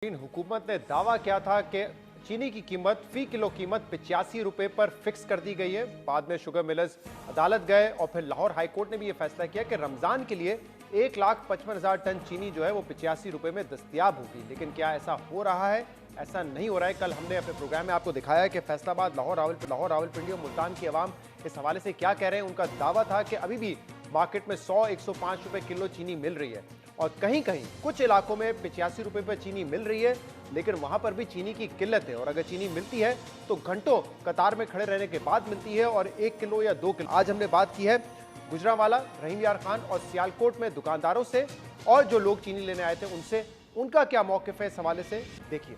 हुकूमत ने दावा किया था कि चीनी की कीमत फी किलो कीमत 85 रुपए पर फिक्स कर दी गई है। बाद में शुगर मिलर्स अदालत गए और फिर लाहौर हाई कोर्ट ने भी यह फैसला किया कि रमजान के लिए 1,55,000 टन चीनी जो है वो 85 रुपए में दस्तयाब होगी। लेकिन क्या ऐसा हो रहा है? ऐसा नहीं हो रहा है। कल हमने अपने प्रोग्राम में आपको दिखाया कि फैसलाबाद, लाहौर रावलपिंडी और मुल्तान की आवाम इस हवाले से क्या कह रहे हैं। उनका दावा था कि अभी भी मार्केट में 100-105 रुपए किलो चीनी मिल रही है और कहीं कहीं कुछ इलाकों में 85 रुपए पर चीनी मिल रही है, लेकिन वहां पर भी चीनी की किल्लत है और अगर चीनी मिलती है तो घंटों कतार में खड़े रहने के बाद मिलती है और 1 किलो या 2 किलो। आज हमने बात की है गुजरांवाला, रहीम यार खान और सियालकोट में दुकानदारों से और जो लोग चीनी लेने आए थे उनसे, उनका क्या मौकिफ है इस हवाले से, देखिए।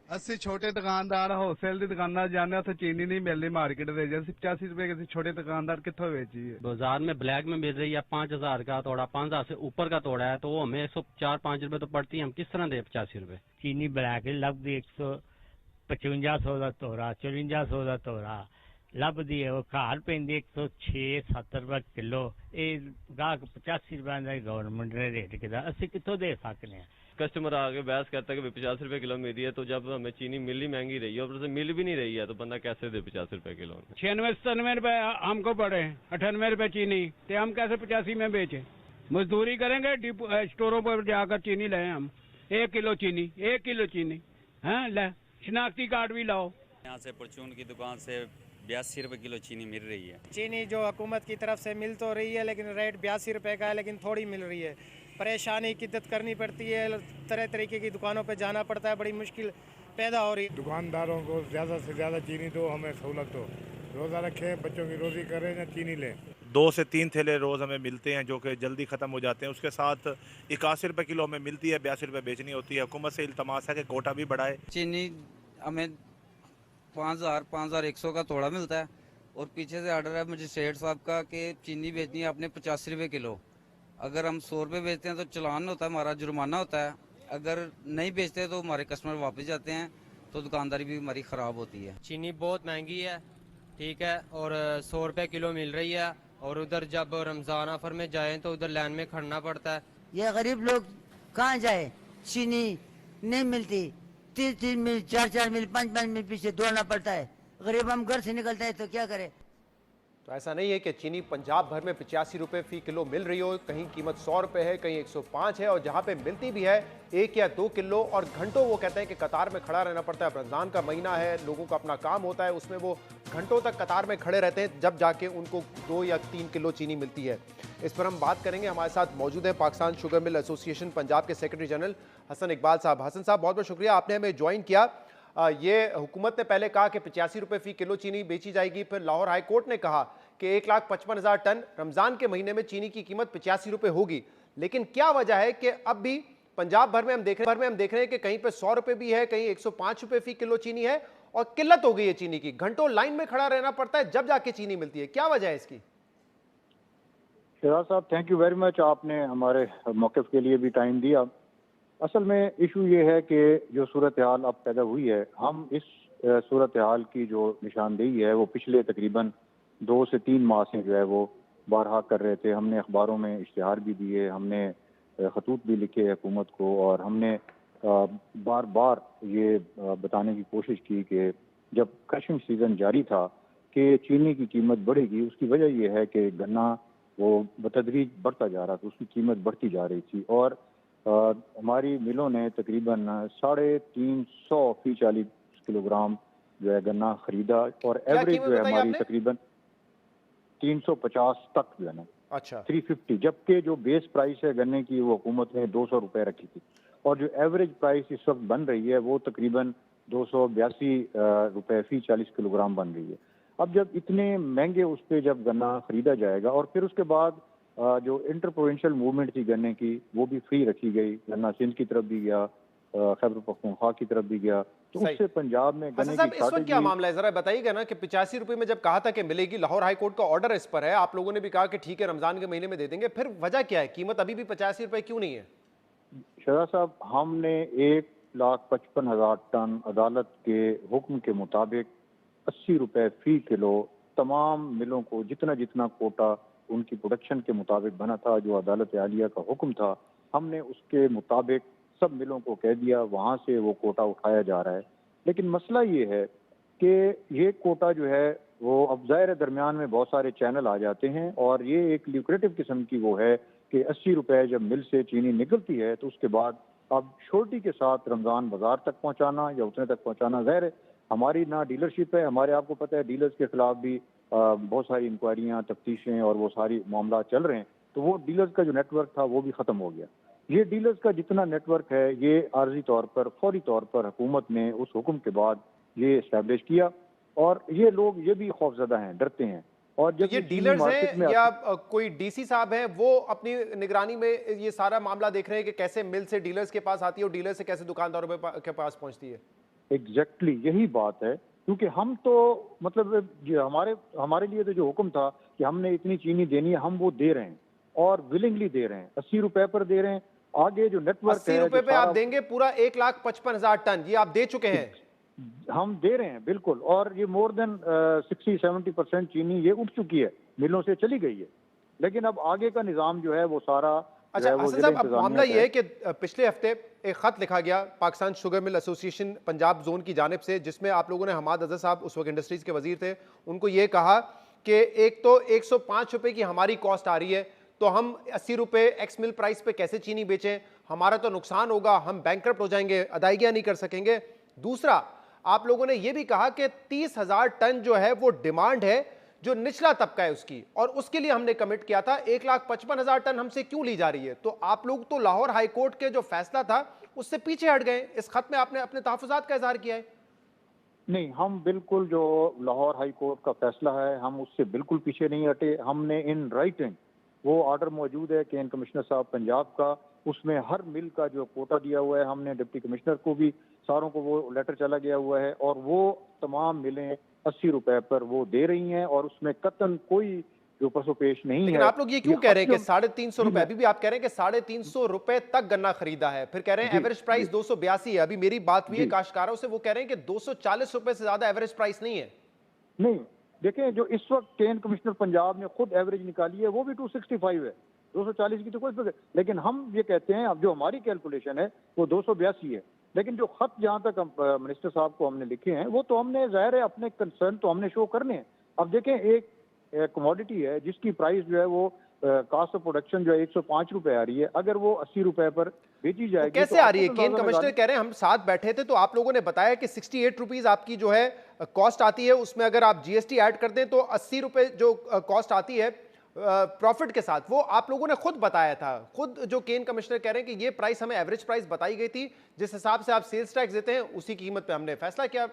ਅਸੀਂ ਛੋਟੇ ਦੁਕਾਨਦਾਰ ਹੋਲਸੇਲ ਦੀ ਦੁਕਾਨਾਂ ਜਾਂਦੇ ਉੱਥੇ चीनी नहीं मिलती मार्केट में। जैसे 85 रुपए के छोटे दुकानदार कितों बेची है? बाजार में ब्लैक में मिल रही है 5,000 का तोड़ा, 5,000 से ऊपर का तोड़ा है तो वो हमें 104-5 रुपए तो पड़ती है। हम किस तरह दे 85 रुपए? चीनी ब्लैक लगभग 155 का तोड़ा, 54 का तोड़ा ਲੱਭਦੀ ਹੈ। ਉਹ ਘਰ ਪੈਂਦੀ 106-107 ਰੁਪਏ ਕਿਲੋ। ਇਹ ਗਾਹਕ 85 रुपए ਦਾ गवर्नमेंट ने रेट किया, ਅਸੀਂ कितों दे सकते हैं? कस्टमर आके बहस करता है कि 50 रुपए किलो मिली है, तो जब हमें चीनी मिली महंगी रही है और मिल भी नहीं रही है तो बंदा कैसे दे 50 रुपए किलो? 96-97 रुपए हमको पड़े, 98 रुपए चीनी, तो हम कैसे 85 में बेचे? मजदूरी करेंगे, स्टोरों पर जाकर चीनी लाए हम। 1 किलो चीनी, 1 किलो चीनी है ले, शिनाख्ती कार्ड भी लाओ। यहाँ से परचून की दुकान से 82 रुपए किलो चीनी मिल रही है। चीनी जो हुकूमत की तरफ से मिल तो रही है लेकिन रेट 82 रुपए का है, लेकिन थोड़ी मिल रही है। परेशानी किद्दत करनी पड़ती है, तरह तरीके की दुकानों पे जाना पड़ता है, बड़ी मुश्किल पैदा हो रही है। दुकानदारों को ज़्यादा से ज़्यादा चीनी दो, हमें सहूलत दो, रोज़ा रखें, बच्चों की रोज़ी करें ना चीनी लें। 2 से 3 थैले रोज़ हमें मिलते हैं जो कि जल्दी ख़त्म हो जाते हैं। उसके साथ 81 रुपये किलो हमें मिलती है, 82 रुपये बेचनी होती है। हुकूमत से इल्तमास है कि कोटा भी बढ़ाए। चीनी हमें 5,100 का तोड़ा मिलता है और पीछे से ऑर्डर है मजिस्ट्रेट साहब का कि चीनी बेचनी है आपने 85 रुपये किलो। अगर हम 100 रुपये बेचते हैं तो चलान होता है, हमारा जुर्माना होता है। अगर नहीं बेचते तो हमारे कस्टमर वापस जाते हैं, तो दुकानदारी भी हमारी ख़राब होती है। चीनी बहुत महंगी है, ठीक है, और 100 रुपये किलो मिल रही है और उधर जब रमज़ान ऑफर में जाएँ तो उधर लाइन में खड़ना पड़ता है। ये गरीब लोग कहाँ जाए? चीनी नहीं मिलती, 3-3 मील, 4-4 मील, 5-5 मील पीछे दौड़ना पड़ता है। गरीब हम घर से निकलते हैं तो क्या करें? तो ऐसा नहीं है कि चीनी पंजाब भर में 85 रुपए फी किलो मिल रही हो। कहीं कीमत 100 रुपए है, कहीं 105 है और जहां पे मिलती भी है 1 या 2 किलो और घंटों वो कहते हैं कि कतार में खड़ा रहना पड़ता है। रमजान का महीना है, लोगों का अपना काम होता है, उसमें वो घंटों तक कतार में खड़े रहते हैं जब जाके उनको 2 या 3 किलो चीनी मिलती है। इस पर हम बात करेंगे। हमारे साथ मौजूद है Pakistan sugar mill association Punjab के सेक्रेटरी जनरल हसन इकबाल साहब। हसन साहब, बहुत बहुत शुक्रिया, आपने हमें ज्वाइन किया। ये हुकूमत ने पहले कहा कि 85 रुपए फी किलो चीनी बेची जाएगी, फिर लाहौर हाई कोर्ट ने कहा कि 1,55,000 टन रमजान के महीने में चीनी की कीमत 85 रुपए होगी। लेकिन क्या वजह है कि अब भी पंजाब भर में हम देख रहे हैं कि कहीं पे 100 रुपए भी है, कहीं 105 रुपए फी किलो चीनी है और किल्लत हो गई है चीनी की। घंटों लाइन में खड़ा रहना पड़ता है जब जाके चीनी मिलती है। क्या वजह है इसकी? शहजाद साहब, थैंक यू वेरी मच, आपने हमारे मौक़िफ़ के लिए भी टाइम दिया। असल में इशू ये है कि जो सूरत हाल अब पैदा हुई है, हम इस सूरत हाल की जो निशानदेही है वो पिछले तकरीबन 2 से 3 माह से जो है वो बारहा कर रहे थे। हमने अखबारों में इश्तिहार भी दिए, हमने खतूत भी लिखे हुकूमत को और हमने बार बार ये बताने की कोशिश की कि जब क्रशिंग सीज़न जारी था कि चीनी की कीमत बढ़ेगी। उसकी वजह यह है कि गन्ना वो बतदरीज बढ़ता जा रहा था, उसकी कीमत बढ़ती जा रही थी और हमारी मिलों ने तकरीबन 350 फी 40 किलोग्राम जो है गन्ना खरीदा और एवरेज जो है हमारी तकरीबन 350 तक जो है ना, अच्छा 350, जबकि जो बेस प्राइस है गन्ने की वो हुकूमत ने 200 रुपए रखी थी और जो एवरेज प्राइस इस वक्त बन रही है वो तकरीबन 282 रुपए फी 40 किलोग्राम बन रही है। अब जब इतने महंगे उस पर जब गन्ना खरीदा जाएगा और फिर उसके बाद जो इंटर प्रोविंशियल मूवमेंट थी गन्ने की वो भी फ्री रखी गई, गन्ना सिंध की तरफ भी गया, खैबर पख्तूनख्वा की तरफ भी गया, तो उससे पंजाब में गन्ने की इस वक्त क्या मामला है जरा बताइएगा ना कि 85 रुपए में जब कहा था कि मिलेगी, लाहौर हाई कोर्ट का ऑर्डर इस पर है, आप लोगों ने भी कहा कि ठीक है रमजान के महीने में दे देंगे, फिर वजह क्या है? कीमत अभी भी 85 रुपए क्यों नहीं है? शहजाद साहब, हमने 1,55,000 टन अदालत के हुक्म के मुताबिक 80 रुपए फी किलो तमाम मिलों को जितना जितना कोटा उनकी प्रोडक्शन के मुताबिक बना था, जो अदालत आलिया का हुक्म था, हमने उसके मुताबिक सब मिलों को कह दिया, वहाँ से वो कोटा उठाया जा रहा है। लेकिन मसला ये है कि ये कोटा जो है वो अब ज़ाहिर दरमियान में बहुत सारे चैनल आ जाते हैं और ये एक ल्यूक्रेटिव किस्म की वो है कि 80 रुपए जब मिल से चीनी निकलती है तो उसके बाद अब छोटी के साथ रमज़ान बाजार तक पहुंचाना या उतने तक पहुंचाना, ज़ाहिर है हमारी ना डीलरशिप है, हमारे आपको पता है डीलर्स के खिलाफ भी बहुत सारी इंक्वायरियाँ, तफ्तीशें और वो सारी मामला चल रहे हैं, तो वो डीलर्स का जो नेटवर्क था वो भी ख़त्म हो गया। ये डीलर्स का जितना नेटवर्क है ये आर्जी तौर पर, फौरी तौर पर हुकूमत ने उस हुक्म के बाद ये इस्टेब्लिश किया और ये लोग ये भी खौफजदा हैं, डरते हैं। और जब ये डीलर्स हैं या कोई डीसी साहब हैं वो अपनी निगरानी में ये सारा मामला देख रहे हैं कि कैसे मिल से डीलर्स के पास आती है और डीलर से कैसे दुकानदारों के पास पहुंचती है? एग्जैक्टली यही बात है, क्योंकि हम तो मतलब हमारे लिए तो जो हुक्म था कि हमने इतनी चीनी देनी है, हम वो दे रहे हैं और विलिंगली दे रहे हैं, 80 रुपए पर दे रहे हैं। आगे जो नेटवर्क 80 रुपए पे आप देंगे पूरा 1,55,000 टन, ये आप दे चुके हैं? हम दे रहे हैं बिल्कुल, और ये मोर देन 60-70% चीनी ये उठ चुकी है, मिलों से चली गई है। लेकिन अब आगे का निज़ाम जो है वो सारा अच्छा हसन साहब, अब मामला ये है कि पिछले हफ्ते एक खत लिखा गया Pakistan sugar mill association Punjab zone की जानिब से, जिसमें आप लोगों ने हमाद अजहर साहब उस वक्त इंडस्ट्रीज के वजीर थे, उनको ये कहा कि एक तो 105 रुपए की हमारी कॉस्ट आ रही है, तो हम 80 रुपए एक्स मिल प्राइस पे कैसे चीनी बेचें, हमारा तो नुकसान होगा, हम बैंकरप्ट हो जाएंगे, अदायगियां नहीं कर सकेंगे। दूसरा, आप लोगों ने यह भी कहा कि 30,000 टन जो है वो डिमांड है जो निचला तबका है उसकी, और उसके लिए हमने कमिट किया था। 1,55,000 टन हमसे क्यों ली जा रही है? तो आप लोग तो लाहौर हाई कोर्ट के जो फैसला था उससे पीछे हट गए। इस खत में आपने अपने तहफ़्फ़ुज़ात का इज़हार किया है। नहीं, हम बिल्कुल जो लाहौर हाई कोर्ट का फैसला है हम उससे बिल्कुल पीछे नहीं हटे। हमने इन राइटिंग वो ऑर्डर मौजूद है केन कमिश्नर साहब पंजाब का, उसमें हर मिल का जो कोटा दिया हुआ है, हमने डिप्टी कमिश्नर को भी सारों को वो लेटर चला गया हुआ है और वो तमाम मिलें 80 रुपए पर वो दे रही हैं और उसमें कतन कोई जो पसो पेश नहीं है। लेकिन आप लोग ये क्यों कह रहे हैं कि 350 रुपए, अभी भी आप कह रहे हैं कि 350 रुपए तक गन्ना खरीदा है, फिर कह रहे हैं एवरेज प्राइस 282 है। अभी मेरी बात हुई है काश्तकारों से, वो कह रहे हैं कि 240 रुपए से ज्यादा एवरेज प्राइस नहीं है। नहीं, देखें जो इस वक्त केन कमिश्नर पंजाब ने खुद एवरेज निकाली है वो भी 265 है, 240 की तो कोई फिक्र। लेकिन हम ये कहते हैं अब जो हमारी कैलकुलेशन है वो 282 है। लेकिन जो खत जहाँ तक मिनिस्टर साहब को हमने लिखे हैं वो तो हमने ज़ाहिर है अपने कंसर्न तो हमने शो करने हैं। अब देखें एक कमोडिटी है जिसकी प्राइस जो है वो कॉस्ट ऑफ प्रोडक्शन जो है 105 रुपए आ रही है, अगर वो 80 रुपए पर बेची जाएगी तो कैसे आ रही है? केन कमिश्नर कह रहे हैं, हम साथ बैठे थे तो आप लोगों ने बताया कि 68 रुपीज आपकी जो है कॉस्ट आती है, उसमें अगर आप जीएसटी ऐड कर दें तो 80 रुपए जो कॉस्ट आती है प्रॉफिट के साथ, वो आप लोगों ने खुद बताया था। खुद जो केन कमिश्नर कह रहे हैं कि ये प्राइस हमें एवरेज प्राइस बताई गई थी, जिस हिसाब से आप सेल्स टैक्स देते हैं उसी कीमत पे हमने फैसला किया।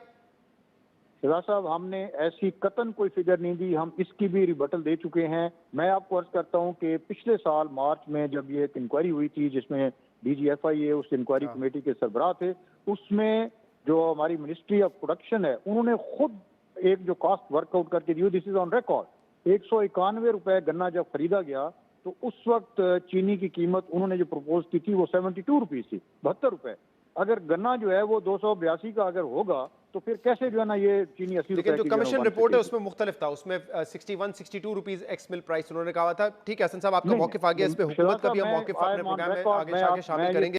शिवा साहब, हमने ऐसी कतन कोई फिगर नहीं दी, हम इसकी भी रिबटल दे चुके हैं। मैं आपको अर्ज करता हूं कि पिछले साल मार्च में जब ये एक इंक्वायरी हुई थी जिसमें DGFIA उस इंक्वायरी कमेटी के सरबराह थे, उसमें जो हमारी मिनिस्ट्री ऑफ प्रोडक्शन है उन्होंने खुद एक जो कॉस्ट वर्कआउट करके दी, दिस इज ऑन रिकॉर्ड। 191 रुपए गन्ना जब खरीदा गया तो उस वक्त चीनी की कीमत उन्होंने जो प्रपोज की थी वो 72 रुपीज थी, 72 रुपए। अगर गन्ना जो है वो 282 का अगर होगा तो फिर कैसे जो है ना ये चीनी 80 रुपए। लेकिन जो कमीशन रिपोर्ट है उसमें मुख्तलिफ था, उसमें 61-62 रुपीज एक्स मिल प्राइस उन्होंने कहा था। ठीक है हसन साहब, आपका मौक़िफ़ आ गया, इस पे हुकूमत का भी हम मौक़िफ़ अपने प्रोग्राम में आगे शामिल करेंगे।